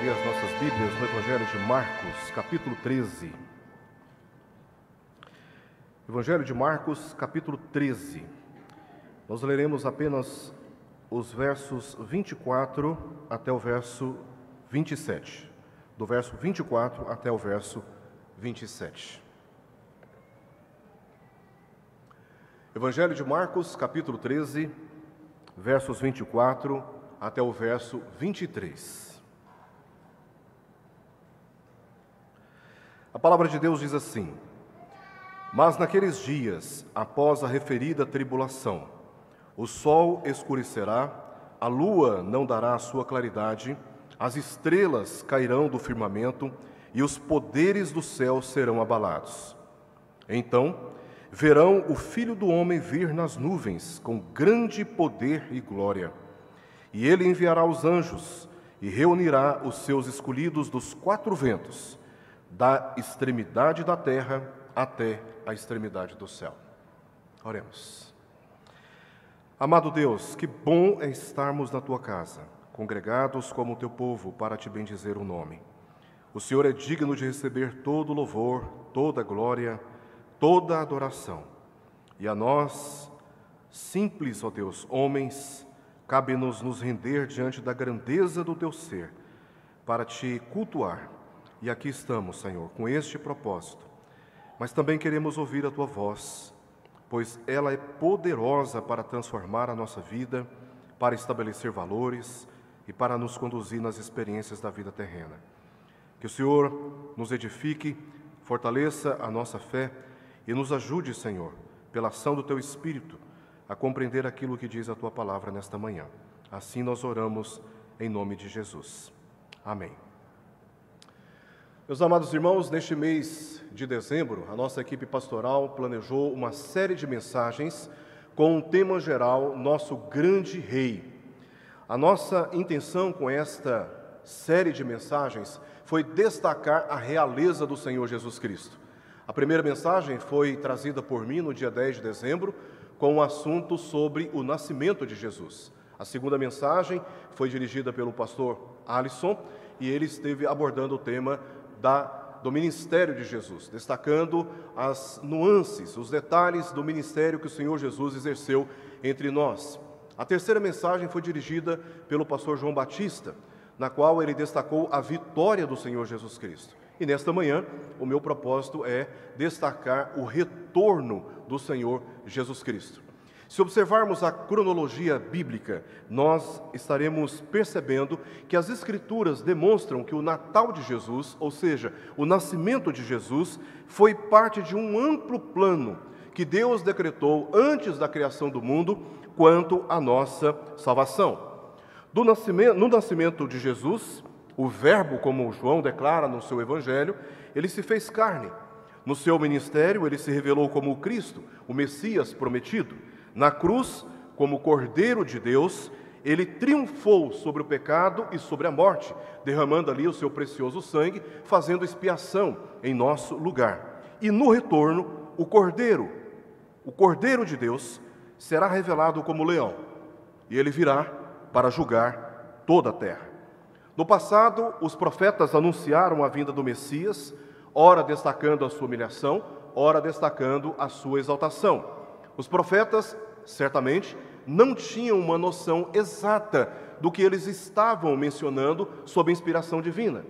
abrir as nossas Bíblias no Evangelho de Marcos, capítulo 13. Evangelho de Marcos, capítulo 13. Nós leremos apenas os versos 24 até o verso 27. Do verso 24 até o verso 27. Evangelho de Marcos, capítulo 13, versos 24 até o verso 23. A palavra de Deus diz assim: Mas naqueles dias, após a referida tribulação, o sol escurecerá, a lua não dará a sua claridade, as estrelas cairão do firmamento e os poderes do céu serão abalados. Então, verão o Filho do Homem vir nas nuvens com grande poder e glória. E ele enviará os anjos e reunirá os seus escolhidos dos quatro ventos, da extremidade da terra até a extremidade do céu. Oremos. Amado Deus, que bom é estarmos na Tua casa, congregados como o Teu povo, para Te bendizer o nome. O Senhor é digno de receber todo louvor, toda glória, toda adoração. E a nós, simples, ó Deus, homens, cabe-nos nos render diante da grandeza do Teu ser, para Te cultuar. E aqui estamos, Senhor, com este propósito. Mas também queremos ouvir a Tua voz, pois ela é poderosa para transformar a nossa vida, para estabelecer valores e para nos conduzir nas experiências da vida terrena. Que o Senhor nos edifique, fortaleça a nossa fé e nos ajude, Senhor, pela ação do Teu Espírito, a compreender aquilo que diz a Tua palavra nesta manhã. Assim nós oramos em nome de Jesus. Amém. Meus amados irmãos, neste mês de dezembro, a nossa equipe pastoral planejou uma série de mensagens com um tema geral, Nosso Grande Rei. A nossa intenção com esta série de mensagens foi destacar a realeza do Senhor Jesus Cristo. A primeira mensagem foi trazida por mim no dia 10 de dezembro, com um assunto sobre o nascimento de Jesus. A segunda mensagem foi dirigida pelo pastor Alisson e ele esteve abordando o tema do ministério de Jesus, destacando as nuances, os detalhes do ministério que o Senhor Jesus exerceu entre nós. A terceira mensagem foi dirigida pelo pastor João Batista, na qual ele destacou a vitória do Senhor Jesus Cristo. E nesta manhã, o meu propósito é destacar o retorno do Senhor Jesus Cristo. Se observarmos a cronologia bíblica, nós estaremos percebendo que as Escrituras demonstram que o Natal de Jesus, ou seja, o nascimento de Jesus, foi parte de um amplo plano que Deus decretou antes da criação do mundo quanto à nossa salvação. No nascimento de Jesus, o Verbo, como João declara no seu Evangelho, ele se fez carne. No seu ministério, ele se revelou como o Cristo, o Messias prometido. Na cruz, como Cordeiro de Deus, ele triunfou sobre o pecado e sobre a morte, derramando ali o seu precioso sangue, fazendo expiação em nosso lugar. E no retorno, o Cordeiro de Deus, será revelado como leão, e ele virá para julgar toda a terra. No passado, os profetas anunciaram a vinda do Messias, ora destacando a sua humilhação, ora destacando a sua exaltação. Os profetas, certamente, não tinham uma noção exata do que eles estavam mencionando sob inspiração divina.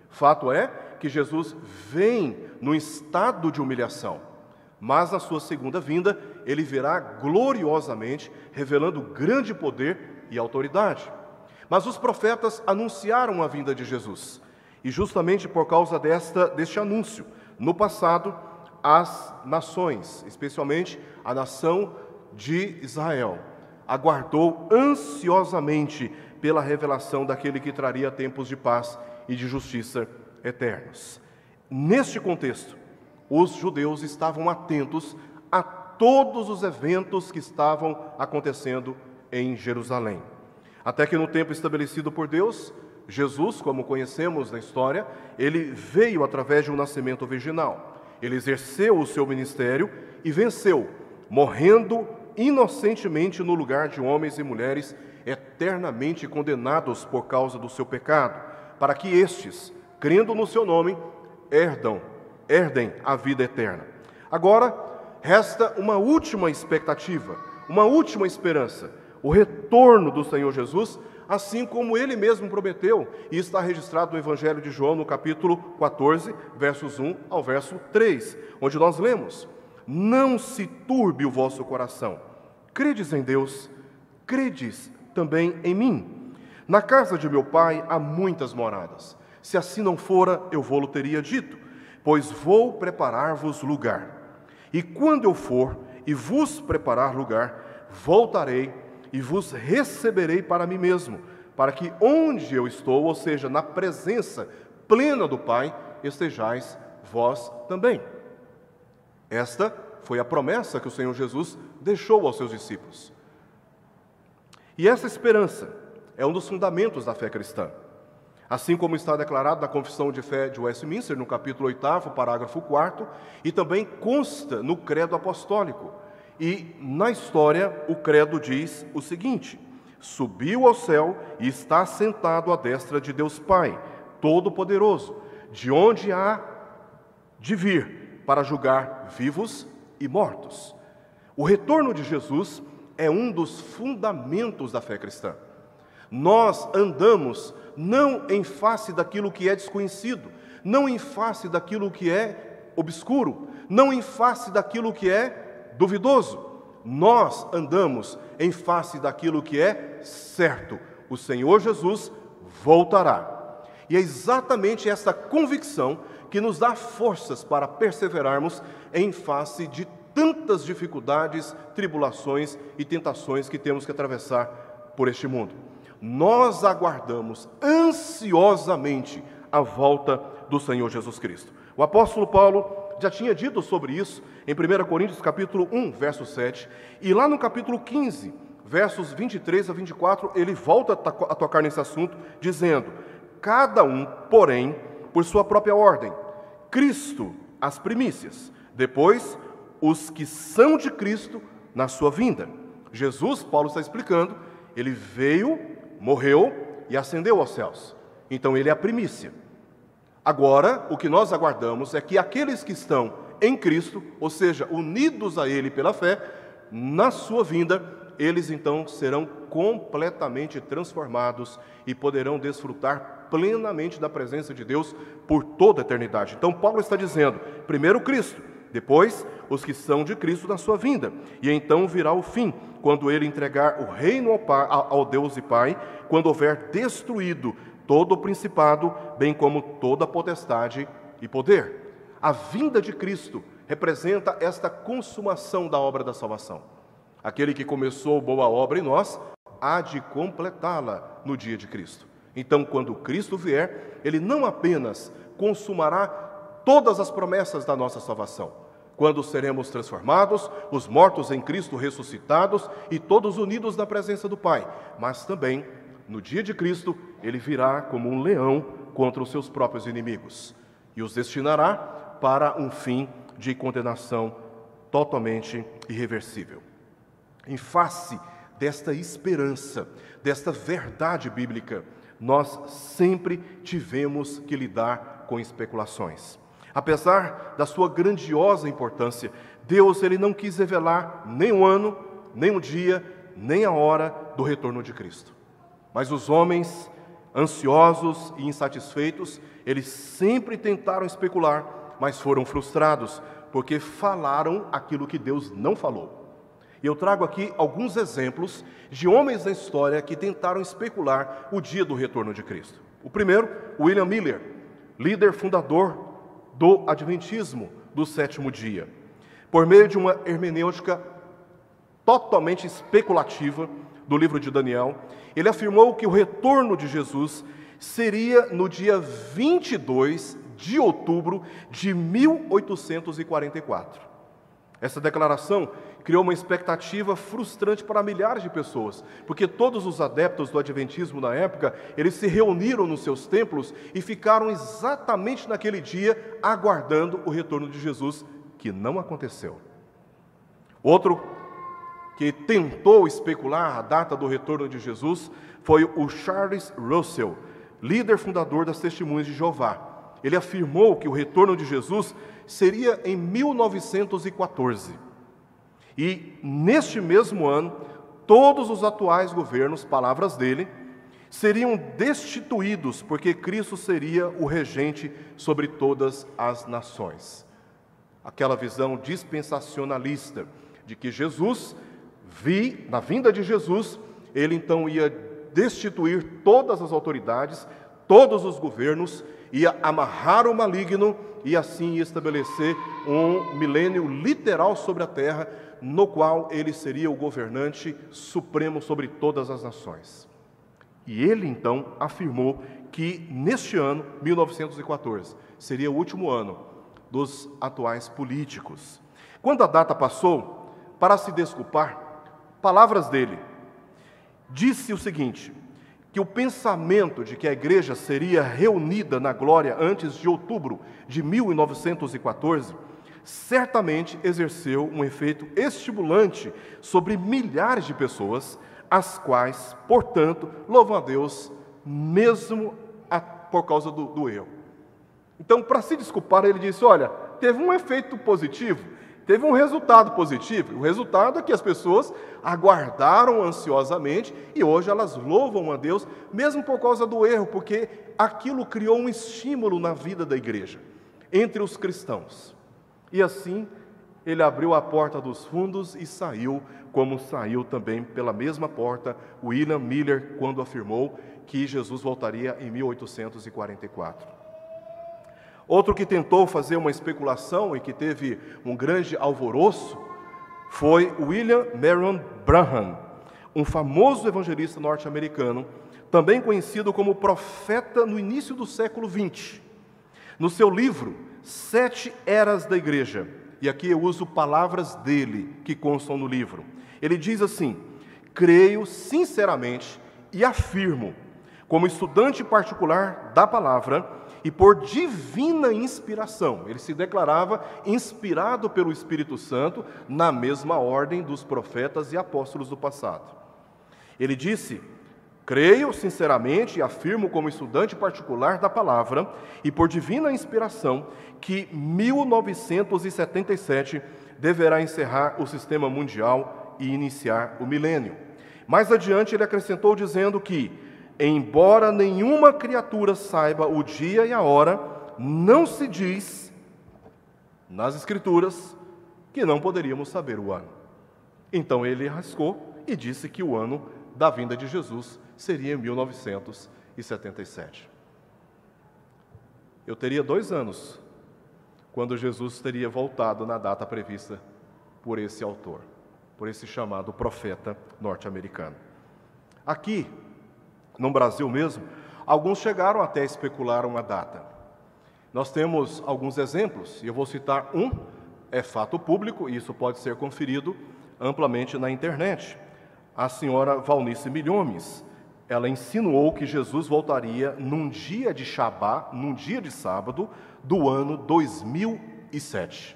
Fato é que Jesus vem no estado de humilhação, mas na sua segunda vinda, ele virá gloriosamente, revelando grande poder e autoridade. Mas os profetas anunciaram a vinda de Jesus, e justamente por causa deste anúncio, no passado, as nações, especialmente a nação de Israel, aguardou ansiosamente pela revelação daquele que traria tempos de paz e de justiça eternos. Neste contexto, os judeus estavam atentos a todos os eventos que estavam acontecendo em Jerusalém. Até que no tempo estabelecido por Deus, Jesus, como conhecemos na história, ele veio através de um nascimento virginal. Ele exerceu o seu ministério e venceu, morrendo inocentemente no lugar de homens e mulheres eternamente condenados por causa do seu pecado, para que estes, crendo no seu nome, herdem a vida eterna. Agora, resta uma última expectativa, uma última esperança, o retorno do Senhor Jesus, assim como Ele mesmo prometeu, e está registrado no Evangelho de João, no capítulo 14, versos 1 ao verso 3, onde nós lemos: não se turbe o vosso coração, credes em Deus, credes também em mim. Na casa de meu Pai há muitas moradas. Se assim não fora, eu vou-lo teria dito, pois vou preparar-vos lugar. E quando eu for e vos preparar lugar, voltarei e vos receberei para mim mesmo, para que onde eu estou, ou seja, na presença plena do Pai, estejais vós também. Esta foi a promessa que o Senhor Jesus deixou aos seus discípulos. E essa esperança é um dos fundamentos da fé cristã. Assim como está declarado na Confissão de Fé de Westminster, no capítulo 8º, parágrafo 4º, e também consta no Credo Apostólico. E na história, o credo diz o seguinte: subiu ao céu e está sentado à destra de Deus Pai, Todo-Poderoso, de onde há de vir para julgar vivos e mortos. O retorno de Jesus é um dos fundamentos da fé cristã. Nós andamos não em face daquilo que é desconhecido, não em face daquilo que é obscuro, não em face daquilo que é duvidoso. Nós andamos em face daquilo que é certo. O Senhor Jesus voltará. E é exatamente essa convicção que nos dá forças para perseverarmos em face de tantas dificuldades, tribulações e tentações que temos que atravessar por este mundo. Nós aguardamos ansiosamente a volta do Senhor Jesus Cristo. O apóstolo Paulo já tinha dito sobre isso em 1 Coríntios capítulo 1, verso 7, e lá no capítulo 15, versos 23 a 24, ele volta a tocar nesse assunto, dizendo: cada um, porém, por sua própria ordem, Cristo as primícias, depois os que são de Cristo na sua vinda. Jesus, Paulo está explicando, ele veio, morreu e ascendeu aos céus. Então ele é a primícia. Agora, o que nós aguardamos é que aqueles que estão em Cristo, ou seja, unidos a Ele pela fé, na sua vinda, eles então serão completamente transformados e poderão desfrutar plenamente da presença de Deus por toda a eternidade. Então Paulo está dizendo, primeiro Cristo, depois os que são de Cristo na sua vinda, e então virá o fim, quando Ele entregar o reino ao Deus e Pai, quando houver destruído todo o principado, bem como toda a potestade e poder. A vinda de Cristo representa esta consumação da obra da salvação. Aquele que começou boa obra em nós, há de completá-la no dia de Cristo. Então, quando Cristo vier, Ele não apenas consumará todas as promessas da nossa salvação, quando seremos transformados, os mortos em Cristo ressuscitados e todos unidos na presença do Pai, mas também, no dia de Cristo, Ele virá como um leão contra os seus próprios inimigos e os destinará para um fim de condenação totalmente irreversível. Em face desta esperança, desta verdade bíblica, nós sempre tivemos que lidar com especulações. Apesar da sua grandiosa importância, Deus ele não quis revelar nem o ano, nem o dia, nem a hora do retorno de Cristo. Mas os homens, ansiosos e insatisfeitos, eles sempre tentaram especular, mas foram frustrados, porque falaram aquilo que Deus não falou. E eu trago aqui alguns exemplos de homens da história que tentaram especular o dia do retorno de Cristo. O primeiro, William Miller, líder fundador do Adventismo do sétimo dia. Por meio de uma hermenêutica totalmente especulativa do livro de Daniel, ele afirmou que o retorno de Jesus seria no dia 22 de outubro de 1844. Essa declaração criou uma expectativa frustrante para milhares de pessoas, porque todos os adeptos do Adventismo na época, eles se reuniram nos seus templos e ficaram exatamente naquele dia aguardando o retorno de Jesus, que não aconteceu. Outro que tentou especular a data do retorno de Jesus foi o Charles Russell, líder fundador das Testemunhas de Jeová. Ele afirmou que o retorno de Jesus seria em 1914. E, neste mesmo ano, todos os atuais governos, palavras dele, seriam destituídos, porque Cristo seria o regente sobre todas as nações. Aquela visão dispensacionalista de que Jesus, na vinda de Jesus, ele então ia destituir todas as autoridades, todos os governos, ia amarrar o maligno e assim estabelecer um milênio literal sobre a terra, no qual ele seria o governante supremo sobre todas as nações. E ele então afirmou que neste ano, 1914, seria o último ano dos atuais políticos. Quando a data passou, para se desculpar, palavras dele, disse o seguinte: que o pensamento de que a igreja seria reunida na glória antes de outubro de 1914, certamente exerceu um efeito estimulante sobre milhares de pessoas, as quais, portanto, louvam a Deus, mesmo por causa do erro. Então, para se desculpar, ele disse: olha, teve um efeito positivo, teve um resultado positivo. O resultado é que as pessoas aguardaram ansiosamente e hoje elas louvam a Deus, mesmo por causa do erro, porque aquilo criou um estímulo na vida da igreja, entre os cristãos. E assim, ele abriu a porta dos fundos e saiu, como saiu também pela mesma porta William Miller, quando afirmou que Jesus voltaria em 1844. Outro que tentou fazer uma especulação e que teve um grande alvoroço foi William Marion Branham, um famoso evangelista norte-americano, também conhecido como profeta no início do século XX. No seu livro, 7 Eras da Igreja, e aqui eu uso palavras dele que constam no livro, ele diz assim: creio sinceramente e afirmo, como estudante particular da palavra, e por divina inspiração, ele se declarava inspirado pelo Espírito Santo, na mesma ordem dos profetas e apóstolos do passado. Ele disse: creio sinceramente e afirmo como estudante particular da palavra, e por divina inspiração, que 1977 deverá encerrar o sistema mundial e iniciar o milênio. Mais adiante ele acrescentou dizendo que, embora nenhuma criatura saiba o dia e a hora, não se diz nas Escrituras que não poderíamos saber o ano. Então ele rascou e disse que o ano da vinda de Jesus seria em 1977. Eu teria 2 anos quando Jesus teria voltado na data prevista por esse autor, por esse chamado profeta norte-americano. Aqui, no Brasil mesmo, alguns chegaram até a especular uma data. Nós temos alguns exemplos, e eu vou citar um, é fato público, e isso pode ser conferido amplamente na internet. A senhora Valnice Milhomes, ela insinuou que Jesus voltaria num dia de Shabá, num dia de sábado, do ano 2007.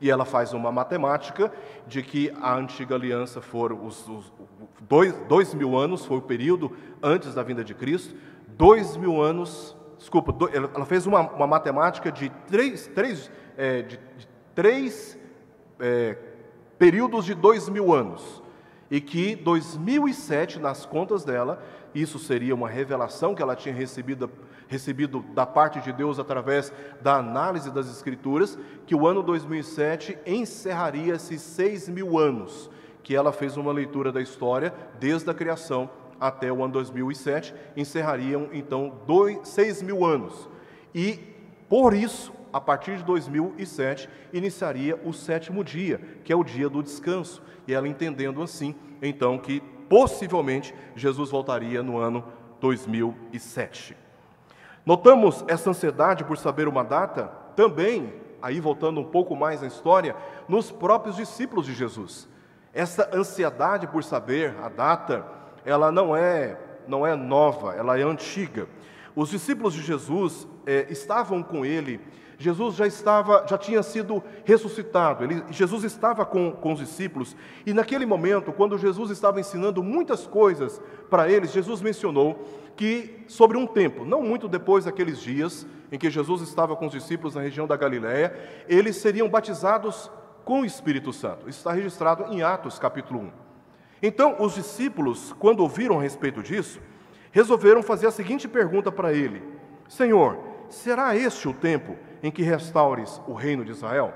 E ela faz uma matemática de que a antiga aliança foram os 2.000 anos, foi o período antes da vinda de Cristo, 2.000 anos, ela fez uma matemática de três períodos de 2.000 anos, e que 2007, nas contas dela, isso seria uma revelação que ela tinha recebido da parte de Deus através da análise das Escrituras, que o ano 2007 encerraria esses 6.000 anos, que ela fez uma leitura da história, desde a criação até o ano 2007, encerrariam então 6.000 anos. E, por isso, a partir de 2007, iniciaria o 7º dia, que é o dia do descanso. E ela entendendo assim, então, que possivelmente Jesus voltaria no ano 2007. Notamos essa ansiedade por saber uma data também, aí voltando um pouco mais na história, nos próprios discípulos de Jesus. Essa ansiedade por saber a data, ela não é nova, ela é antiga. Os discípulos de Jesus estavam com ele. Jesus já tinha sido ressuscitado, Jesus estava com os discípulos, e naquele momento, quando Jesus estava ensinando muitas coisas para eles, Jesus mencionou que sobre um tempo, não muito depois daqueles dias em que Jesus estava com os discípulos na região da Galiléia, eles seriam batizados com o Espírito Santo. Isso está registrado em Atos, capítulo 1. Então, os discípulos, quando ouviram a respeito disso, resolveram fazer a seguinte pergunta para ele: Senhor, será este o tempo em que restaures o reino de Israel?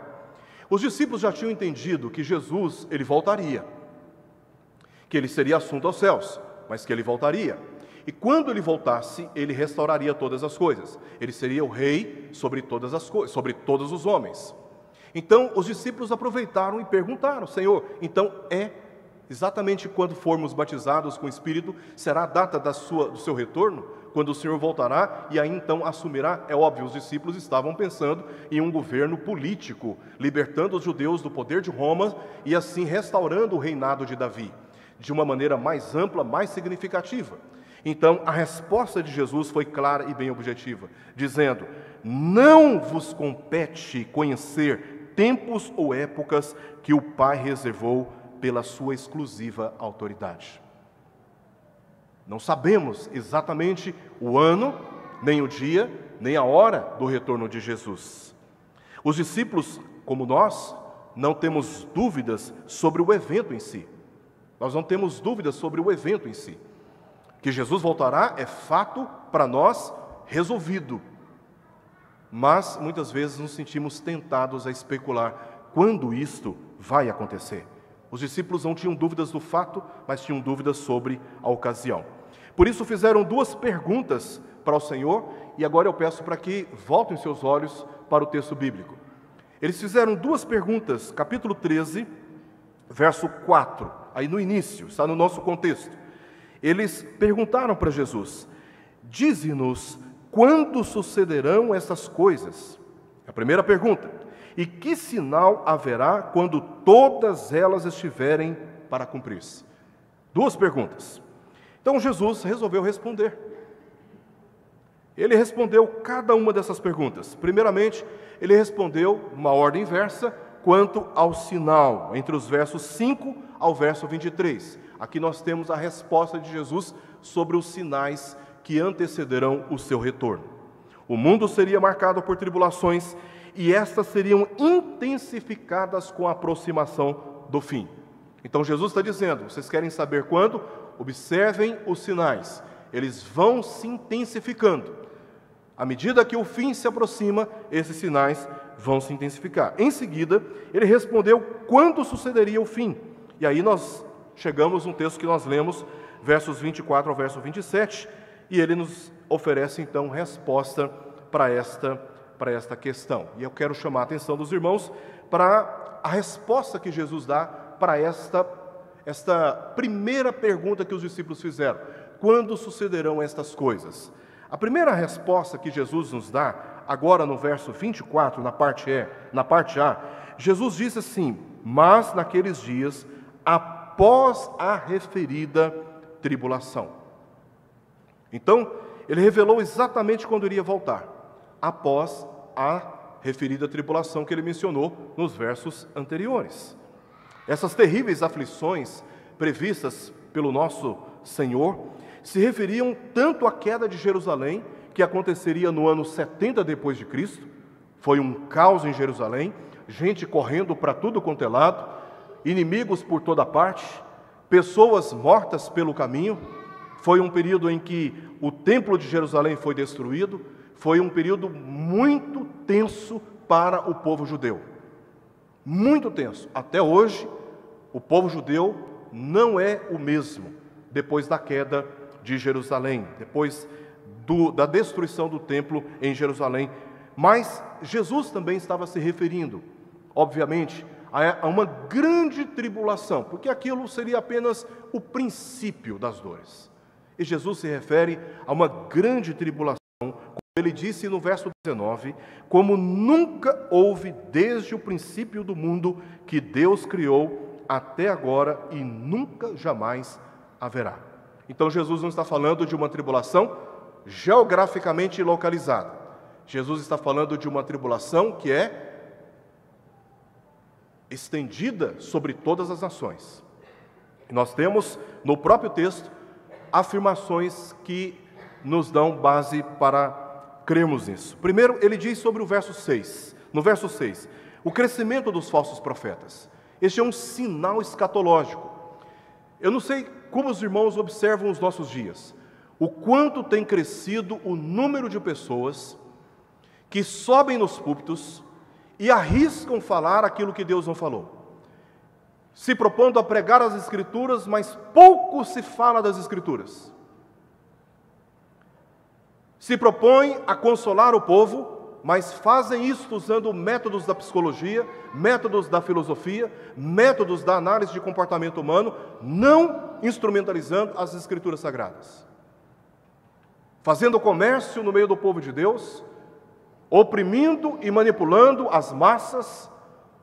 Os discípulos já tinham entendido que Jesus, ele voltaria, que ele seria assunto aos céus, mas que ele voltaria. E quando ele voltasse, ele restauraria todas as coisas. Ele seria o rei sobre todas as coisas, sobre todos os homens. Então, os discípulos aproveitaram e perguntaram: Senhor, então exatamente quando formos batizados com o Espírito, será a data do seu retorno? Quando o Senhor voltará e aí então assumirá? É óbvio, os discípulos estavam pensando em um governo político, libertando os judeus do poder de Roma e assim restaurando o reinado de Davi, de uma maneira mais ampla, mais significativa. Então, a resposta de Jesus foi clara e bem objetiva, dizendo: não vos compete conhecer tempos ou épocas que o Pai reservou pela sua exclusiva autoridade. Não sabemos exatamente o ano, nem o dia, nem a hora do retorno de Jesus. Os discípulos, como nós, não temos dúvidas sobre o evento em si. Nós não temos dúvidas sobre o evento em si. Que Jesus voltará é fato para nós resolvido. Mas muitas vezes nos sentimos tentados a especular quando isto vai acontecer. Os discípulos não tinham dúvidas do fato, mas tinham dúvidas sobre a ocasião. Por isso fizeram duas perguntas para o Senhor, e agora eu peço para que voltem seus olhos para o texto bíblico. Eles fizeram duas perguntas, capítulo 13, verso 4, aí no início, está no nosso contexto. Eles perguntaram para Jesus: dize-nos quando sucederão essas coisas? A primeira pergunta. E que sinal haverá quando todas elas estiverem para cumprir-se? Duas perguntas. Então Jesus resolveu responder. Ele respondeu cada uma dessas perguntas. Primeiramente, ele respondeu uma ordem inversa quanto ao sinal, entre os versos 5 ao verso 23. Aqui nós temos a resposta de Jesus sobre os sinais que antecederão o seu retorno. O mundo seria marcado por tribulações e estas seriam intensificadas com a aproximação do fim. Então Jesus está dizendo: vocês querem saber quando? Observem os sinais, eles vão se intensificando. À medida que o fim se aproxima, esses sinais vão se intensificar. Em seguida, ele respondeu quando sucederia o fim. E aí nós chegamos num texto que nós lemos, versos 24 ao verso 27, e ele nos oferece então resposta para esta questão. E eu quero chamar a atenção dos irmãos para a resposta que Jesus dá para esta primeira pergunta que os discípulos fizeram: quando sucederão estas coisas? A primeira resposta que Jesus nos dá, agora no verso 24, na parte A, Jesus diz assim: mas naqueles dias, após a referida tribulação. Então, ele revelou exatamente quando iria voltar, após a referida tribulação que ele mencionou nos versos anteriores. Essas terríveis aflições previstas pelo nosso Senhor se referiam tanto à queda de Jerusalém, que aconteceria no ano 70 depois de Cristo. Foi um caos em Jerusalém, gente correndo para tudo quanto é lado, inimigos por toda parte, pessoas mortas pelo caminho. Foi um período em que o templo de Jerusalém foi destruído. Foi um período muito tenso para o povo judeu. Muito tenso. Até hoje, o povo judeu não é o mesmo depois da queda de Jerusalém, depois da destruição do templo em Jerusalém. Mas Jesus também estava se referindo, obviamente, a uma grande tribulação, porque aquilo seria apenas o princípio das dores. E Jesus se refere a uma grande tribulação, como ele disse no verso 19, como nunca houve desde o princípio do mundo que Deus criou até agora e nunca jamais haverá. Então Jesus não está falando de uma tribulação geograficamente localizada. Jesus está falando de uma tribulação que é estendida sobre todas as nações. E nós temos no próprio texto afirmações que nos dão base para crermos nisso. Primeiro, ele diz sobre o verso 6, no verso 6, o crescimento dos falsos profetas. Este é um sinal escatológico. Eu não sei como os irmãos observam os nossos dias, o quanto tem crescido o número de pessoas que sobem nos púlpitos e arriscam falar aquilo que Deus não falou, se propondo a pregar as Escrituras, mas pouco se fala das Escrituras. Se propõem a consolar o povo, mas fazem isso usando métodos da psicologia, métodos da filosofia, métodos da análise de comportamento humano, não instrumentalizando as Escrituras Sagradas. Fazendo comércio no meio do povo de Deus, oprimindo e manipulando as massas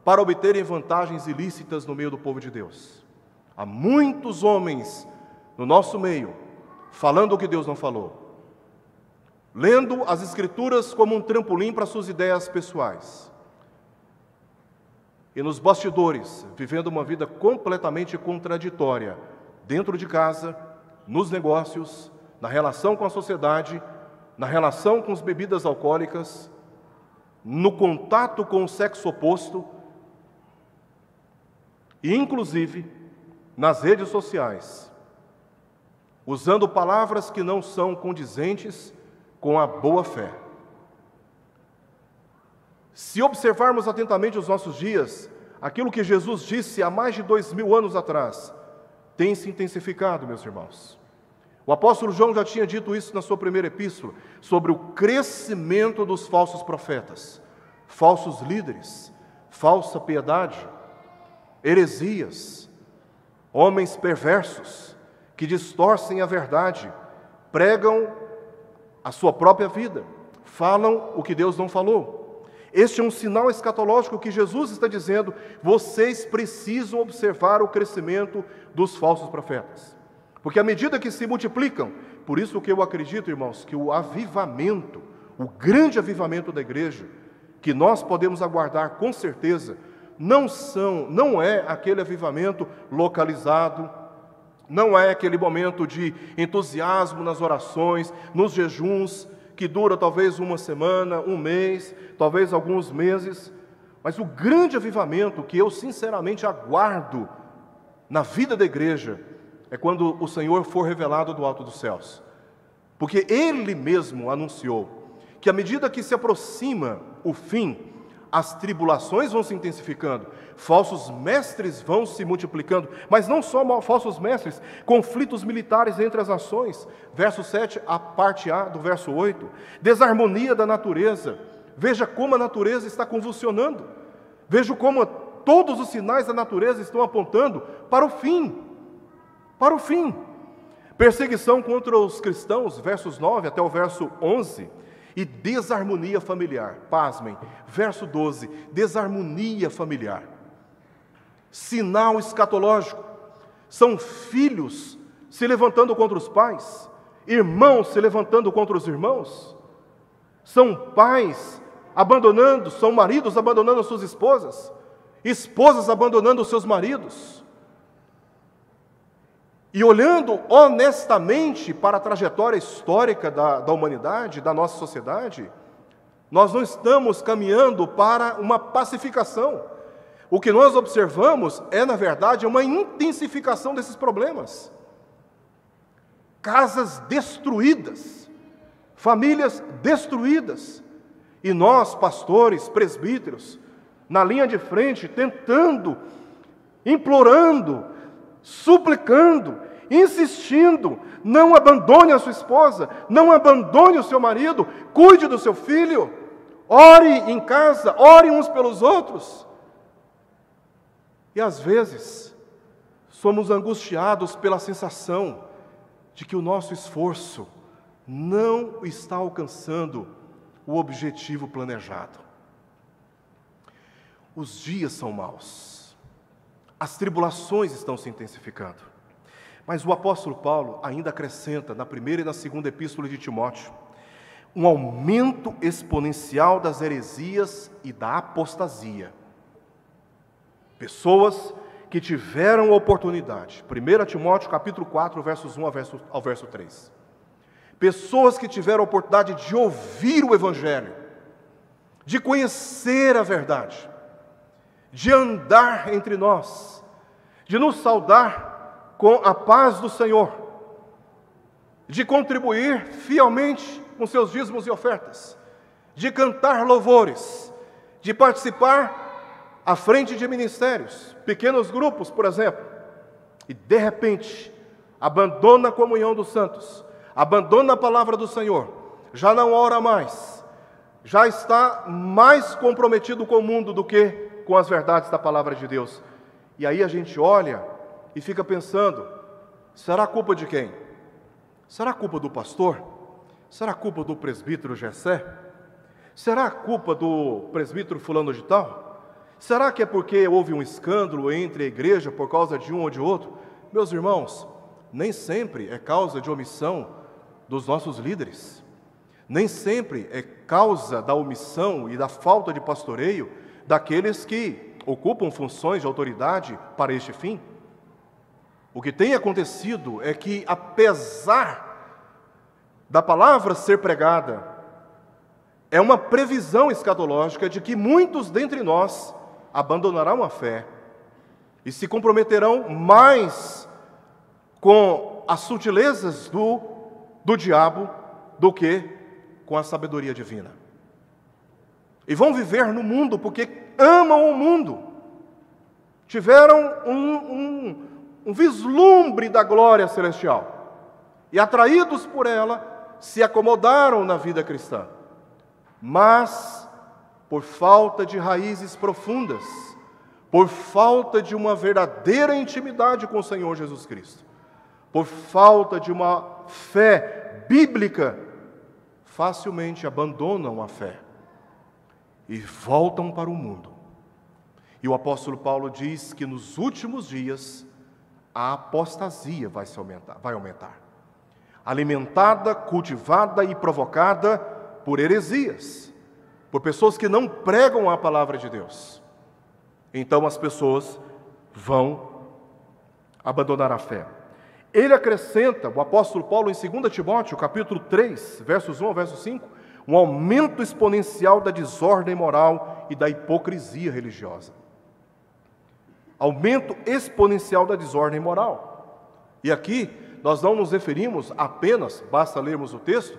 para obterem vantagens ilícitas no meio do povo de Deus. Há muitos homens no nosso meio falando o que Deus não falou, lendo as Escrituras como um trampolim para suas ideias pessoais, e nos bastidores, vivendo uma vida completamente contraditória, dentro de casa, nos negócios, na relação com a sociedade, na relação com as bebidas alcoólicas, no contato com o sexo oposto, e inclusive nas redes sociais, usando palavras que não são condizentes com a boa fé. Se observarmos atentamente os nossos dias, aquilo que Jesus disse há mais de 2000 anos atrás, tem se intensificado, meus irmãos. O apóstolo João já tinha dito isso na sua primeira epístola, sobre o crescimento dos falsos profetas, falsos líderes, falsa piedade, heresias, homens perversos, que distorcem a verdade, pregam a sua própria vida, falam o que Deus não falou. Este é um sinal escatológico que Jesus está dizendo: vocês precisam observar o crescimento dos falsos profetas. Porque à medida que se multiplicam, por isso que eu acredito, irmãos, que o avivamento, o grande avivamento da igreja, que nós podemos aguardar com certeza, não é aquele avivamento localizado, não é aquele momento de entusiasmo nas orações, nos jejuns, que dura talvez uma semana, um mês, talvez alguns meses, mas o grande avivamento que eu sinceramente aguardo na vida da igreja é quando o Senhor for revelado do alto dos céus. Porque Ele mesmo anunciou que à medida que se aproxima o fim, as tribulações vão se intensificando, falsos mestres vão se multiplicando, mas não só falsos mestres, conflitos militares entre as nações, verso 7, a parte A do verso 8, desarmonia da natureza, veja como a natureza está convulsionando, veja como todos os sinais da natureza estão apontando para o fim, perseguição contra os cristãos, versos 9 até o verso 11, e desarmonia familiar, pasmem, verso 12, desarmonia familiar, sinal escatológico, são filhos se levantando contra os pais, irmãos se levantando contra os irmãos, são pais abandonando, são maridos abandonando suas esposas, esposas abandonando os seus maridos. E olhando honestamente para a trajetória histórica da humanidade, da nossa sociedade, nós não estamos caminhando para uma pacificação. O que nós observamos é, na verdade, uma intensificação desses problemas. Casas destruídas, famílias destruídas. E nós, pastores, presbíteros, na linha de frente, tentando, implorando, suplicando, insistindo, não abandone a sua esposa, não abandone o seu marido, cuide do seu filho, ore em casa, ore uns pelos outros. E às vezes, somos angustiados pela sensação de que o nosso esforço não está alcançando o objetivo planejado. Os dias são maus, as tribulações estão se intensificando. Mas o apóstolo Paulo ainda acrescenta, na primeira e na segunda epístola de Timóteo, um aumento exponencial das heresias e da apostasia. Pessoas que tiveram oportunidade. 1 Timóteo capítulo 4, versos 1 ao verso 3. pessoas que tiveram a oportunidade de ouvir o Evangelho, de conhecer a verdade, de andar entre nós, de nos saudar com a paz do Senhor, de contribuir fielmente com seus dízimos e ofertas, de cantar louvores, de participar à frente de ministérios, pequenos grupos, por exemplo, e de repente abandona a comunhão dos santos, abandona a palavra do Senhor, já não ora mais, já está mais comprometido com o mundo do que com as verdades da palavra de Deus. E aí a gente olha e fica pensando, será culpa de quem? Será culpa do pastor? Será culpa do presbítero Gessé? Será culpa do presbítero fulano de tal? Será que é porque houve um escândalo entre a igreja por causa de um ou de outro? Meus irmãos, nem sempre é causa de omissão dos nossos líderes. Nem sempre é causa da omissão e da falta de pastoreio daqueles que ocupam funções de autoridade para este fim. O que tem acontecido é que, apesar da palavra ser pregada, é uma previsão escatológica de que muitos dentre nós abandonarão a fé e se comprometerão mais com as sutilezas do diabo do que com a sabedoria divina. E vão viver no mundo porque amam o mundo. Tiveram um vislumbre da glória celestial. E atraídos por ela, se acomodaram na vida cristã. Mas, por falta de raízes profundas, por falta de uma verdadeira intimidade com o Senhor Jesus Cristo, por falta de uma fé bíblica, facilmente abandonam a fé e voltam para o mundo. E o apóstolo Paulo diz que nos últimos dias a apostasia vai aumentar. Alimentada, cultivada e provocada por heresias, por pessoas que não pregam a palavra de Deus. Então as pessoas vão abandonar a fé. Ele acrescenta, o apóstolo Paulo, em 2 Timóteo, capítulo 3, versos 1 ao verso 5, um aumento exponencial da desordem moral e da hipocrisia religiosa. Aumento exponencial da desordem moral. E aqui nós não nos referimos apenas, basta lermos o texto,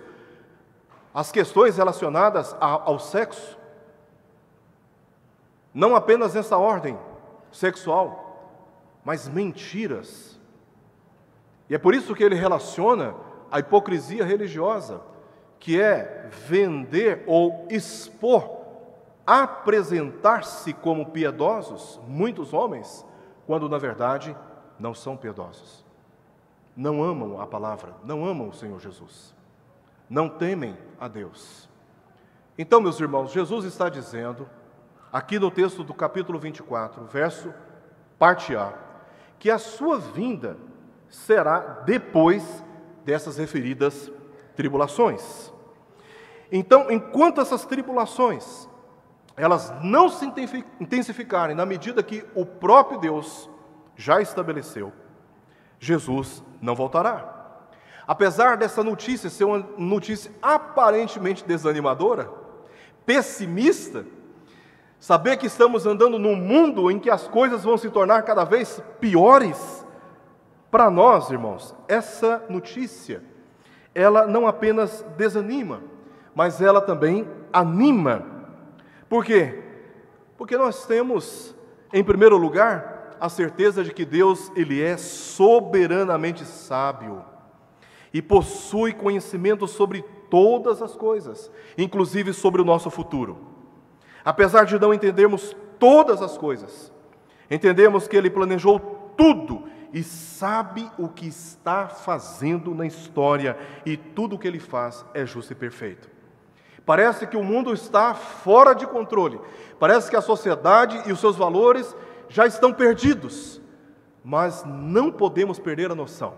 às questões relacionadas ao sexo. Não apenas nessa ordem sexual, mas mentiras. E é por isso que ele relaciona a hipocrisia religiosa, que é vender ou expor, apresentar-se como piedosos, muitos homens, quando na verdade não são piedosos. Não amam a palavra, não amam o Senhor Jesus, não temem a Deus. Então, meus irmãos, Jesus está dizendo, aqui no texto do capítulo 24, verso parte A, que a sua vinda será depois dessas referidas tribulações. Então, enquanto essas tribulações, elas não se intensificarem na medida que o próprio Deus já estabeleceu, Jesus não voltará. Apesar dessa notícia ser uma notícia aparentemente desanimadora, pessimista, saber que estamos andando num mundo em que as coisas vão se tornar cada vez piores, para nós, irmãos, essa notícia, ela não apenas desanima, mas ela também anima. Por quê? Porque nós temos, em primeiro lugar, a certeza de que Deus, Ele é soberanamente sábio e possui conhecimento sobre todas as coisas, inclusive sobre o nosso futuro. Apesar de não entendermos todas as coisas, entendemos que Ele planejou tudo e sabe o que está fazendo na história, e tudo o que Ele faz é justo e perfeito. Parece que o mundo está fora de controle, parece que a sociedade e os seus valores já estão perdidos, mas não podemos perder a noção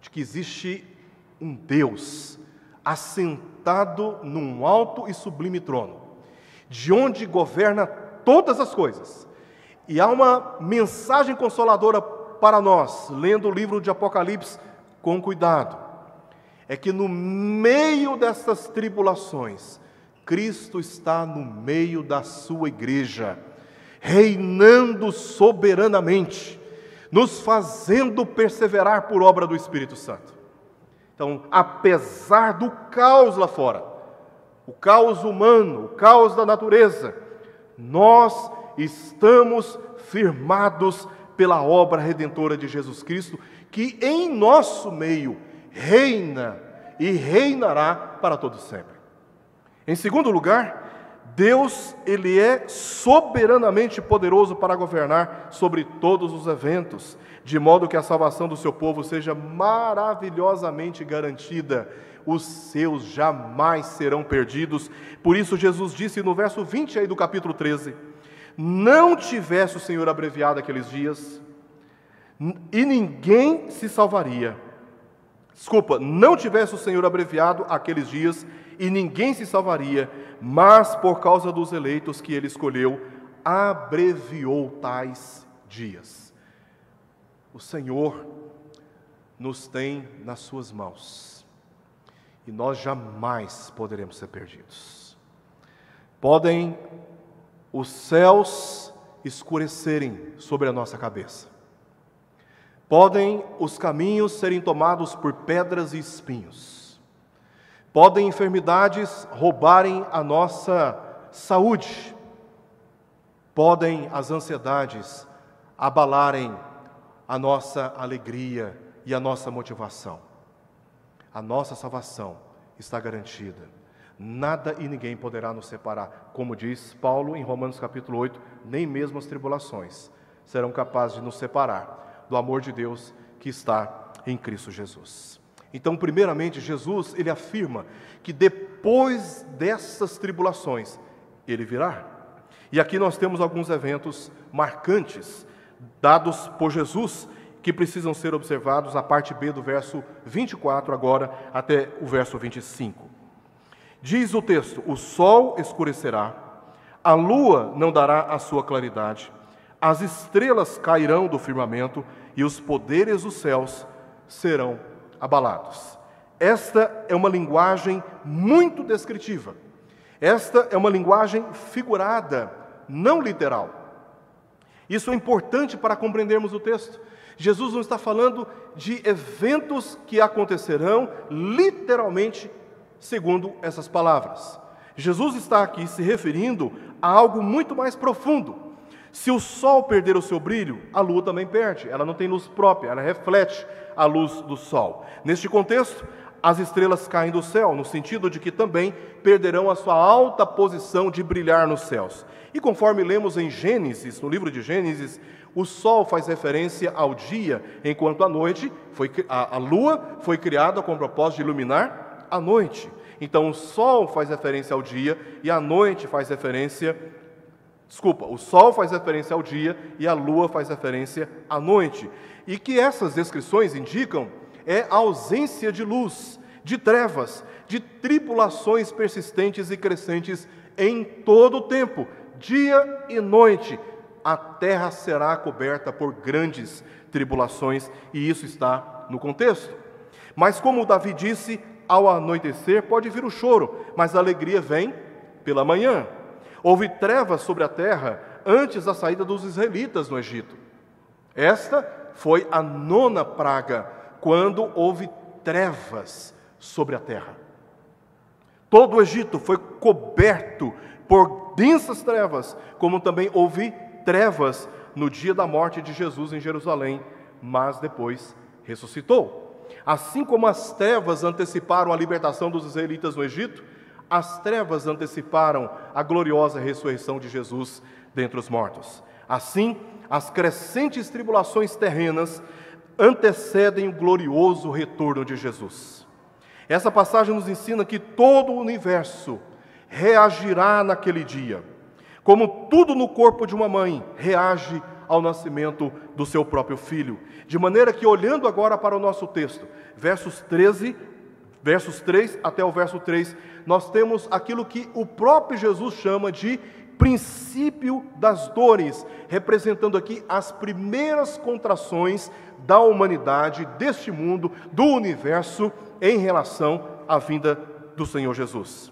de que existe um Deus assentado num alto e sublime trono, de onde governa todas as coisas. E há uma mensagem consoladora para nós, lendo o livro de Apocalipse com cuidado. é que no meio dessas tribulações, Cristo está no meio da sua igreja, reinando soberanamente, nos fazendo perseverar por obra do Espírito Santo. Então, apesar do caos lá fora, o caos humano, o caos da natureza, nós estamos firmados pela obra redentora de Jesus Cristo, que em nosso meio reina e reinará para todo sempre. Em segundo lugar, Deus, Ele é soberanamente poderoso para governar sobre todos os eventos, de modo que a salvação do seu povo seja maravilhosamente garantida. Os seus jamais serão perdidos. Por isso Jesus disse no verso 20 aí do capítulo 13, não tivesse o Senhor abreviado aqueles dias, e ninguém se salvaria. Não tivesse o Senhor abreviado aqueles dias, e ninguém se salvaria, mas por causa dos eleitos que Ele escolheu, abreviou tais dias. O Senhor nos tem nas suas mãos, e nós jamais poderemos ser perdidos. Podem os céus escurecerem sobre a nossa cabeça, podem os caminhos serem tomados por pedras e espinhos, podem enfermidades roubarem a nossa saúde, podem as ansiedades abalarem a nossa alegria e a nossa motivação. A nossa salvação está garantida. Nada e ninguém poderá nos separar. Como diz Paulo em Romanos capítulo 8, nem mesmo as tribulações serão capazes de nos separar do amor de Deus que está em Cristo Jesus. Então, primeiramente, Jesus, Ele afirma que depois dessas tribulações, Ele virá. E aqui nós temos alguns eventos marcantes, dados por Jesus, que precisam ser observados, a parte B do verso 24 agora, até o verso 25. Diz o texto, o sol escurecerá, a lua não dará a sua claridade, as estrelas cairão do firmamento e os poderes dos céus serão abalados. Esta é uma linguagem muito descritiva. Esta é uma linguagem figurada, não literal. Isso é importante para compreendermos o texto. Jesus não está falando de eventos que acontecerão literalmente segundo essas palavras. Jesus está aqui se referindo a algo muito mais profundo. Se o sol perder o seu brilho, a lua também perde. Ela não tem luz própria, ela reflete a luz do sol. Neste contexto, as estrelas caem do céu, no sentido de que também perderão a sua alta posição de brilhar nos céus. E conforme lemos em Gênesis, no livro de Gênesis, o sol faz referência ao dia, enquanto a lua foi criada com o propósito de iluminar a noite. Então o sol faz referência ao dia e a noite faz referência... o sol faz referência ao dia e a lua faz referência à noite. E que essas descrições indicam é a ausência de luz, de trevas, de tribulações persistentes e crescentes em todo o tempo, dia e noite. A terra será coberta por grandes tribulações, e isso está no contexto. Mas como Davi disse, ao anoitecer pode vir o choro, mas a alegria vem pela manhã. Houve trevas sobre a terra antes da saída dos israelitas no Egito. Esta foi a 9ª praga, quando houve trevas sobre a terra. Todo o Egito foi coberto por densas trevas, como também houve trevas no dia da morte de Jesus em Jerusalém, mas depois ressuscitou. Assim como as trevas anteciparam a libertação dos israelitas no Egito, as trevas anteciparam a gloriosa ressurreição de Jesus dentre os mortos. Assim, as crescentes tribulações terrenas antecedem o glorioso retorno de Jesus. Essa passagem nos ensina que todo o universo reagirá naquele dia, como tudo no corpo de uma mãe reage ao nascimento do seu próprio filho. De maneira que, olhando agora para o nosso texto, versos 3 até o verso 3, nós temos aquilo que o próprio Jesus chama de princípio das dores, representando aqui as primeiras contrações da humanidade, deste mundo, do universo, em relação à vinda do Senhor Jesus.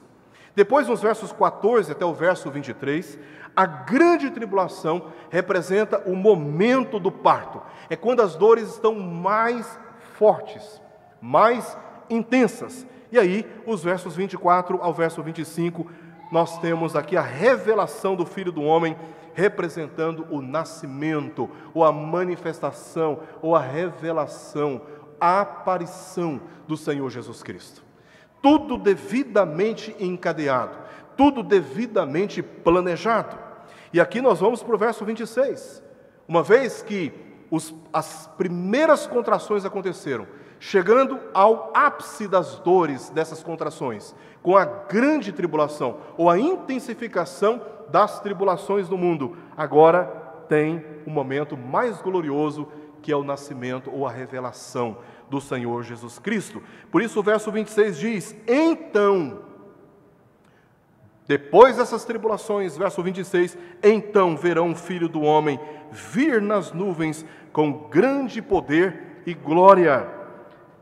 Depois, nos versos 14 até o verso 23, a grande tribulação representa o momento do parto. É quando as dores estão mais fortes, mais intensas. E aí, os versos 24 ao verso 25, nós temos aqui a revelação do Filho do Homem, representando o nascimento, ou a manifestação, ou a revelação, a aparição do Senhor Jesus Cristo. Tudo devidamente encadeado, tudo devidamente planejado. E aqui nós vamos para o verso 26. Uma vez que as primeiras contrações aconteceram, chegando ao ápice das dores dessas contrações, com a grande tribulação, ou a intensificação das tribulações no mundo, agora tem um momento mais glorioso, que é o nascimento ou a revelação do Senhor Jesus Cristo. Por isso o verso 26 diz: então, depois dessas tribulações, verso 26, então verão o Filho do Homem vir nas nuvens com grande poder e glória.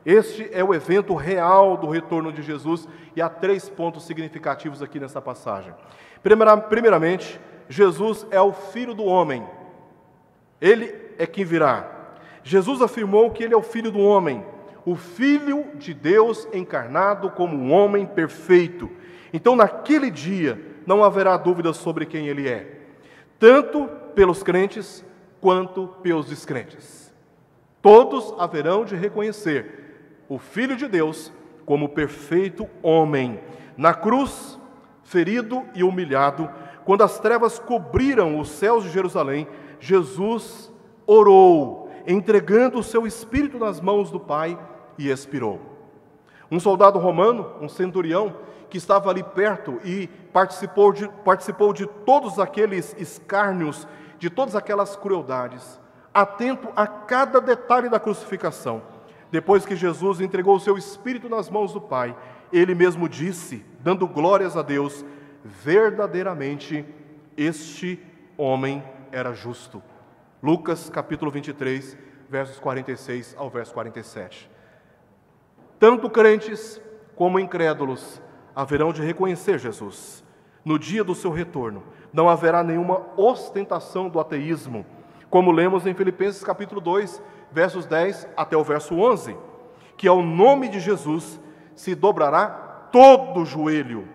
Este é o evento real do retorno de Jesus, e há 3 pontos significativos aqui nessa passagem. Primeiramente, Jesus é o Filho do Homem. Ele é quem virá. Jesus afirmou que ele é o Filho do Homem, o Filho de Deus encarnado como um homem perfeito. Então, naquele dia, não haverá dúvidas sobre quem ele é, tanto pelos crentes quanto pelos descrentes. Todos haverão de reconhecer o Filho de Deus como perfeito homem. Na cruz, ferido e humilhado, quando as trevas cobriram os céus de Jerusalém, Jesus orou, entregando o seu espírito nas mãos do Pai, e expirou. Um soldado romano, um centurião, que estava ali perto e participou de todos aqueles escárnios, de todas aquelas crueldades, atento a cada detalhe da crucificação. Depois que Jesus entregou o seu espírito nas mãos do Pai, ele mesmo disse, dando glórias a Deus: verdadeiramente este homem era justo. Lucas capítulo 23, versos 46 ao verso 47. Tanto crentes como incrédulos haverão de reconhecer Jesus. No dia do seu retorno, não haverá nenhuma ostentação do ateísmo, como lemos em Filipenses capítulo 2, versos 10 até o verso 11, que ao nome de Jesus se dobrará todo o joelho,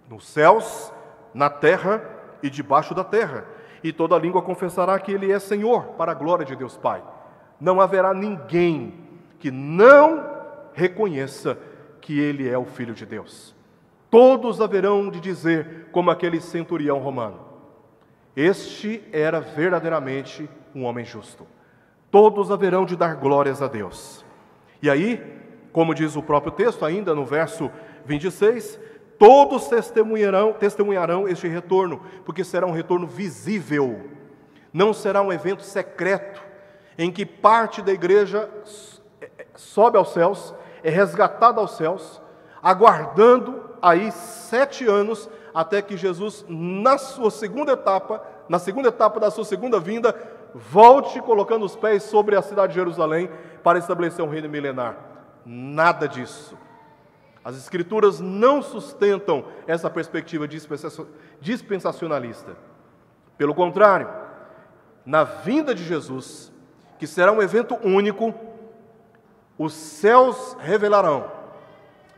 nos céus, na terra e debaixo da terra, e toda língua confessará que Ele é Senhor, para a glória de Deus Pai. Não haverá ninguém que não reconheça que Ele é o Filho de Deus. Todos haverão de dizer, como aquele centurião romano: este era verdadeiramente um homem justo. Todos haverão de dar glórias a Deus. E aí, como diz o próprio texto, ainda no verso 26, todos testemunharão este retorno, porque será um retorno visível. Não será um evento secreto, em que parte da igreja sobe aos céus, é resgatada aos céus, aguardando aí 7 anos, até que Jesus, na segunda etapa da sua segunda vinda, volte colocando os pés sobre a cidade de Jerusalém para estabelecer um reino milenar. Nada disso. As Escrituras não sustentam essa perspectiva dispensacionalista. Pelo contrário, na vinda de Jesus, que será um evento único, os céus revelarão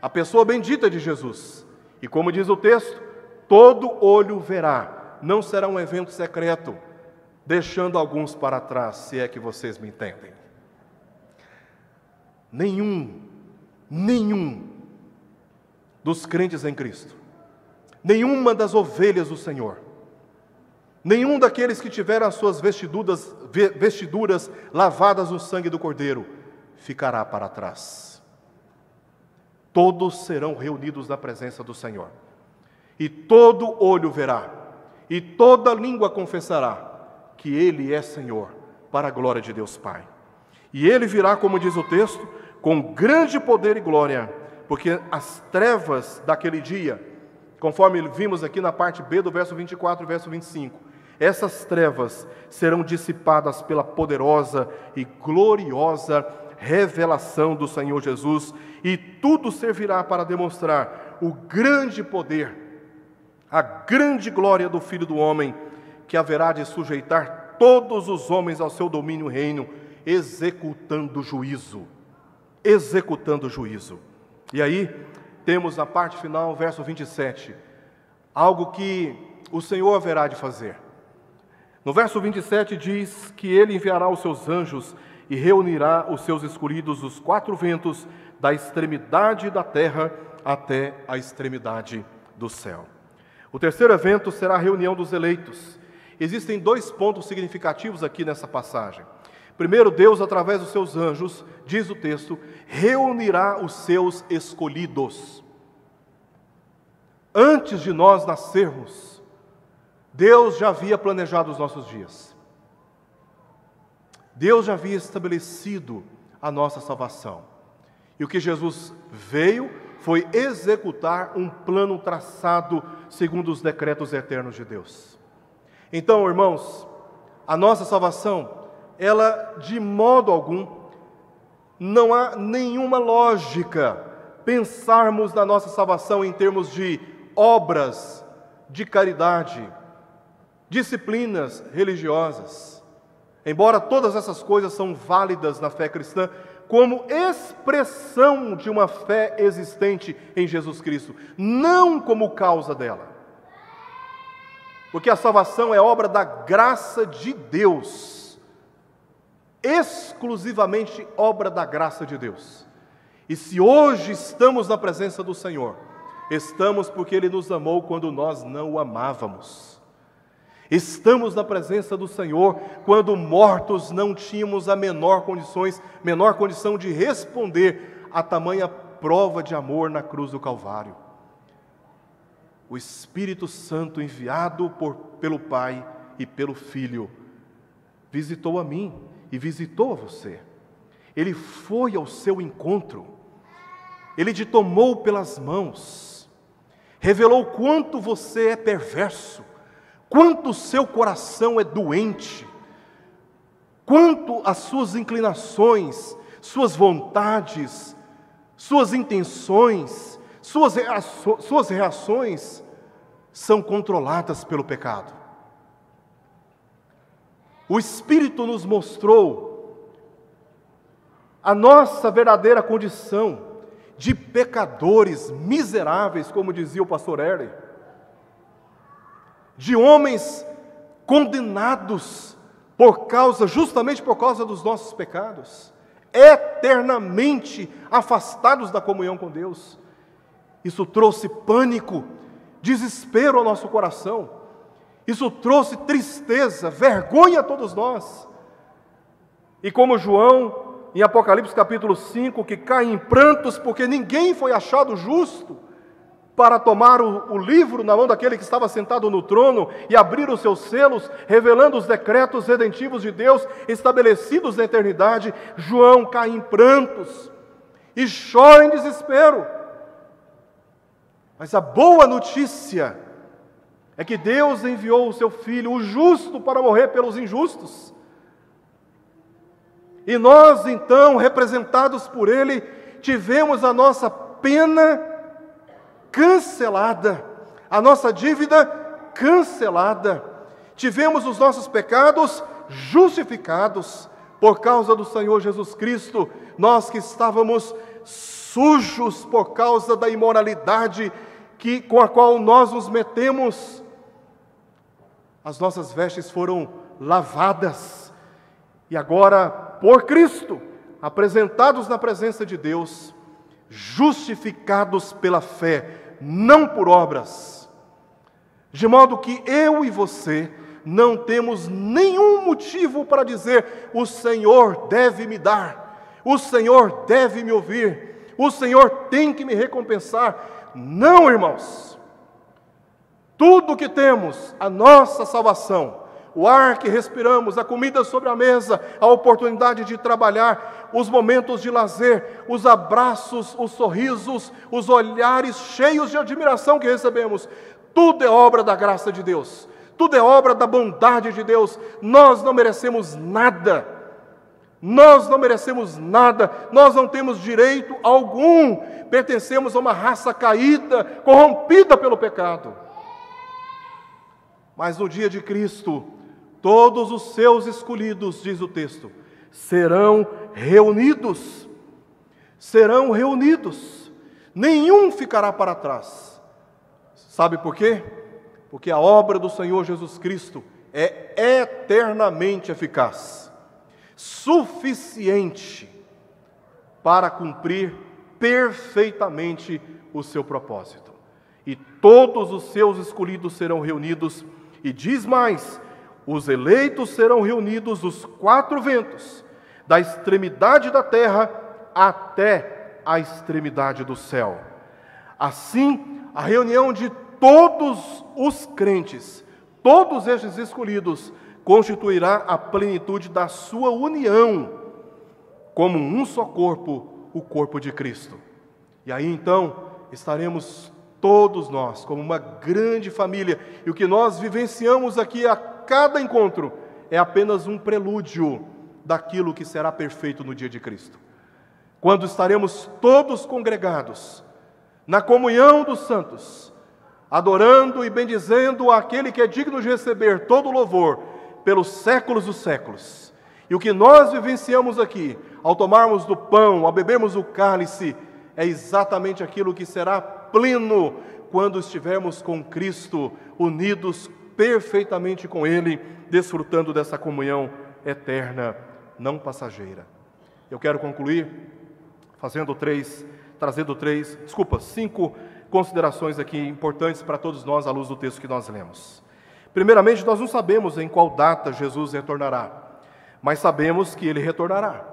a pessoa bendita de Jesus. E como diz o texto, todo olho verá. Não será um evento secreto, deixando alguns para trás, se é que vocês me entendem. Nenhum dos crentes em Cristo, nenhuma das ovelhas do Senhor, nenhum daqueles que tiveram as suas vestiduras lavadas no sangue do Cordeiro, ficará para trás. Todos serão reunidos na presença do Senhor, e todo olho verá, e toda língua confessará que Ele é Senhor, para a glória de Deus Pai. E Ele virá, como diz o texto, com grande poder e glória, porque as trevas daquele dia, Conforme vimos aqui na parte B do verso 24 e verso 25, essas trevas serão dissipadas pela poderosa e gloriosa revelação do Senhor Jesus, e tudo servirá para demonstrar o grande poder, a grande glória do Filho do Homem, que haverá de sujeitar todos os homens ao seu domínio e reino, executando juízo. Executando juízo. E aí, temos na parte final, verso 27, algo que o Senhor haverá de fazer. No verso 27 diz que Ele enviará os seus anjos e reunirá os seus escolhidos dos quatro ventos, da extremidade da terra até a extremidade do céu. O terceiro evento será a reunião dos eleitos. Existem dois pontos significativos aqui nessa passagem. Primeiro, Deus, através dos seus anjos, diz o texto, reunirá os seus escolhidos. Antes de nós nascermos, Deus já havia planejado os nossos dias. Deus já havia estabelecido a nossa salvação. E o que Jesus veio foi executar um plano traçado segundo os decretos eternos de Deus. Então, irmãos, a nossa salvação, ela de modo algum, não há nenhuma lógica pensarmos na nossa salvação em termos de obras de caridade, disciplinas religiosas. Embora todas essas coisas são válidas na fé cristã, como expressão de uma fé existente em Jesus Cristo, não como causa dela. Porque a salvação é obra da graça de Deus, exclusivamente obra da graça de Deus. E se hoje estamos na presença do Senhor, estamos porque Ele nos amou quando nós não o amávamos. Estamos na presença do Senhor quando mortos não tínhamos a menor condição de responder a tamanha prova de amor na cruz do Calvário. O Espírito Santo, enviado pelo Pai e pelo Filho, visitou a mim e visitou a você. Ele foi ao seu encontro, Ele te tomou pelas mãos, revelou quanto você é perverso, quanto o seu coração é doente, quanto as suas inclinações, suas vontades, suas intenções, suas reações são controladas pelo pecado. O Espírito nos mostrou a nossa verdadeira condição de pecadores miseráveis, como dizia o pastor Erle, de homens condenados justamente por causa dos nossos pecados, eternamente afastados da comunhão com Deus. Isso trouxe pânico, desespero ao nosso coração. Isso trouxe tristeza, vergonha a todos nós. E como João, em Apocalipse capítulo 5, que cai em prantos porque ninguém foi achado justo para tomar o livro na mão daquele que estava sentado no trono e abrir os seus selos, revelando os decretos redentivos de Deus estabelecidos na eternidade, João cai em prantos e chora em desespero. Mas a boa notícia é que Deus enviou o seu Filho, o justo, para morrer pelos injustos. E nós, então, representados por Ele, tivemos a nossa pena cancelada, a nossa dívida cancelada. Tivemos os nossos pecados justificados por causa do Senhor Jesus Cristo. Nós que estávamos sujos por causa da imoralidade com a qual nós nos metemos, as nossas vestes foram lavadas, e agora, por Cristo, apresentados na presença de Deus, justificados pela fé, não por obras, de modo que eu e você não temos nenhum motivo para dizer: o Senhor deve me dar, o Senhor deve me ouvir, o Senhor tem que me recompensar. Não, irmãos. Tudo que temos, a nossa salvação, o ar que respiramos, a comida sobre a mesa, a oportunidade de trabalhar, os momentos de lazer, os abraços, os sorrisos, os olhares cheios de admiração que recebemos, tudo é obra da graça de Deus, tudo é obra da bondade de Deus. Nós não merecemos nada, nós não merecemos nada, nós não temos direito algum, pertencemos a uma raça caída, corrompida pelo pecado. Mas no dia de Cristo, todos os seus escolhidos, diz o texto, serão reunidos, nenhum ficará para trás. Sabe por quê? Porque a obra do Senhor Jesus Cristo é eternamente eficaz, suficiente para cumprir perfeitamente o seu propósito. E todos os seus escolhidos serão reunidos, e diz mais, os eleitos serão reunidos dos 4 ventos, da extremidade da terra até a extremidade do céu. Assim, a reunião de todos os crentes, todos estes escolhidos, constituirá a plenitude da sua união, como um só corpo, o corpo de Cristo. E aí então, estaremos todos nós, como uma grande família, e o que nós vivenciamos aqui a cada encontro, é apenas um prelúdio daquilo que será perfeito no dia de Cristo. Quando estaremos todos congregados, na comunhão dos santos, adorando e bendizendo aquele que é digno de receber todo o louvor, pelos séculos dos séculos. E o que nós vivenciamos aqui, ao tomarmos do pão, ao bebermos o cálice, é exatamente aquilo que será pleno quando estivermos com Cristo, unidos perfeitamente com Ele, desfrutando dessa comunhão eterna, não passageira. Eu quero concluir trazendo 5 considerações aqui importantes para todos nós à luz do texto que nós lemos. Primeiramente, nós não sabemos em qual data Jesus retornará, mas sabemos que Ele retornará.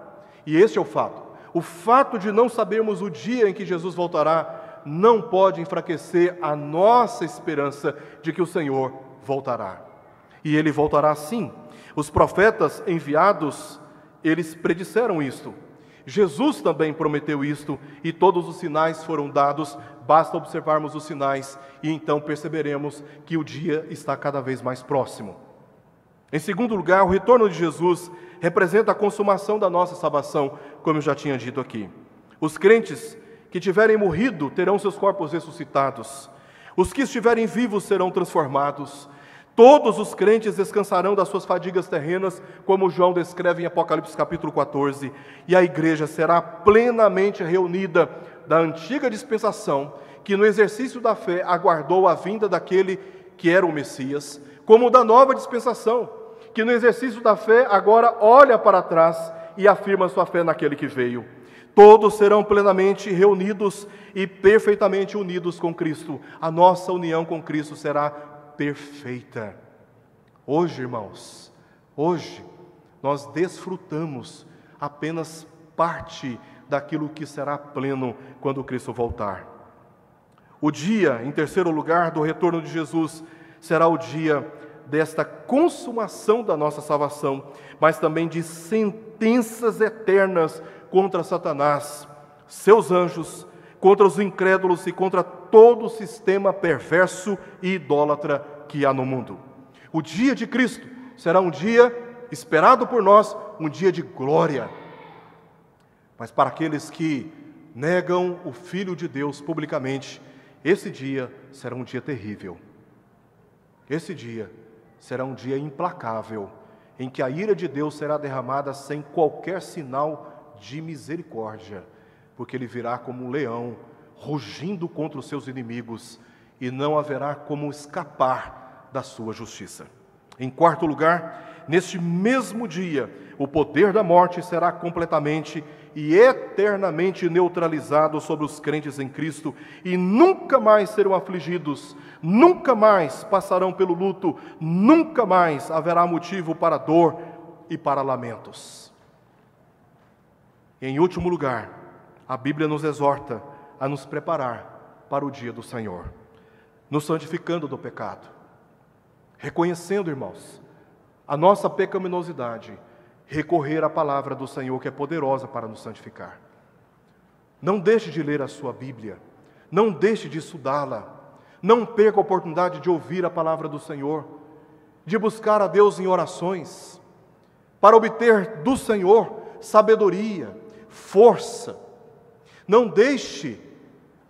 E este é o fato. O fato de não sabermos o dia em que Jesus voltará não pode enfraquecer a nossa esperança de que o Senhor voltará. E Ele voltará sim. Os profetas enviados, eles predisseram isto. Jesus também prometeu isto, e todos os sinais foram dados. Basta observarmos os sinais e então perceberemos que o dia está cada vez mais próximo. Em segundo lugar, o retorno de Jesus representa a consumação da nossa salvação, como eu já tinha dito aqui. Os crentes que tiverem morrido terão seus corpos ressuscitados. Os que estiverem vivos serão transformados. Todos os crentes descansarão das suas fadigas terrenas, como João descreve em Apocalipse capítulo 14, e a igreja será plenamente reunida da antiga dispensação, que no exercício da fé aguardou a vinda daquele que era o Messias, como da nova dispensação, que no exercício da fé agora olha para trás e afirma sua fé naquele que veio. Todos serão plenamente reunidos e perfeitamente unidos com Cristo. A nossa união com Cristo será perfeita. Hoje, irmãos, nós desfrutamos apenas parte daquilo que será pleno quando Cristo voltar. O dia, em terceiro lugar, do retorno de Jesus será o dia desta consumação da nossa salvação, mas também de sentenças eternas contra Satanás, seus anjos, contra os incrédulos e contra todo o sistema perverso e idólatra que há no mundo. O dia de Cristo será um dia esperado por nós, um dia de glória. Mas para aqueles que negam o Filho de Deus publicamente, esse dia será um dia terrível. Esse dia será um dia implacável, em que a ira de Deus será derramada sem qualquer sinal de misericórdia, porque Ele virá como um leão, rugindo contra os seus inimigos, e não haverá como escapar da sua justiça. Em quarto lugar, neste mesmo dia, o poder da morte será completamente e eternamente neutralizado sobre os crentes em Cristo, e nunca mais serão afligidos, nunca mais passarão pelo luto, nunca mais haverá motivo para dor e para lamentos. Em último lugar, a Bíblia nos exorta a nos preparar para o dia do Senhor, nos santificando do pecado, reconhecendo, irmãos, a nossa pecaminosidade, recorrer à palavra do Senhor, que é poderosa para nos santificar. Não deixe de ler a sua Bíblia, não deixe de estudá-la, não perca a oportunidade de ouvir a palavra do Senhor, de buscar a Deus em orações, para obter do Senhor sabedoria, força. Não deixe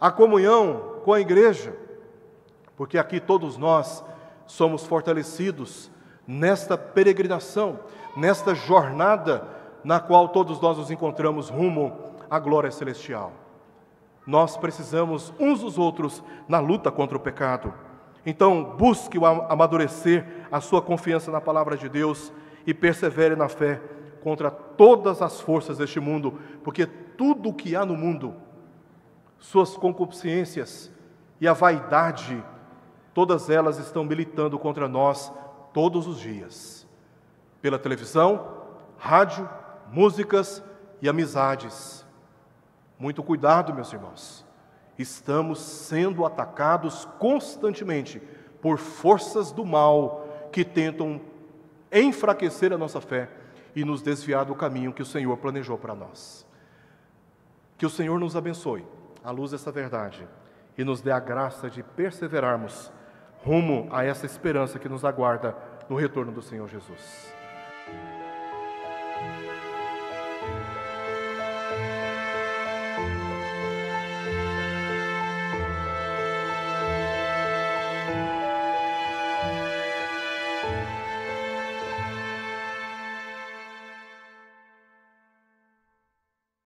a comunhão com a igreja, porque aqui todos nós somos fortalecidos nesta peregrinação, nesta jornada na qual todos nós nos encontramos rumo à glória celestial. Nós precisamos uns dos outros na luta contra o pecado. Então, busque amadurecer a sua confiança na palavra de Deus e persevere na fé contra todas as forças deste mundo, porque tudo o que há no mundo, suas concupiscências e a vaidade, todas elas estão militando contra nós todos os dias, pela televisão, rádio, músicas e amizades. Muito cuidado, meus irmãos. Estamos sendo atacados constantemente por forças do mal que tentam enfraquecer a nossa fé e nos desviar do caminho que o Senhor planejou para nós. Que o Senhor nos abençoe à luz dessa verdade e nos dê a graça de perseverarmos rumo a essa esperança que nos aguarda no retorno do Senhor Jesus.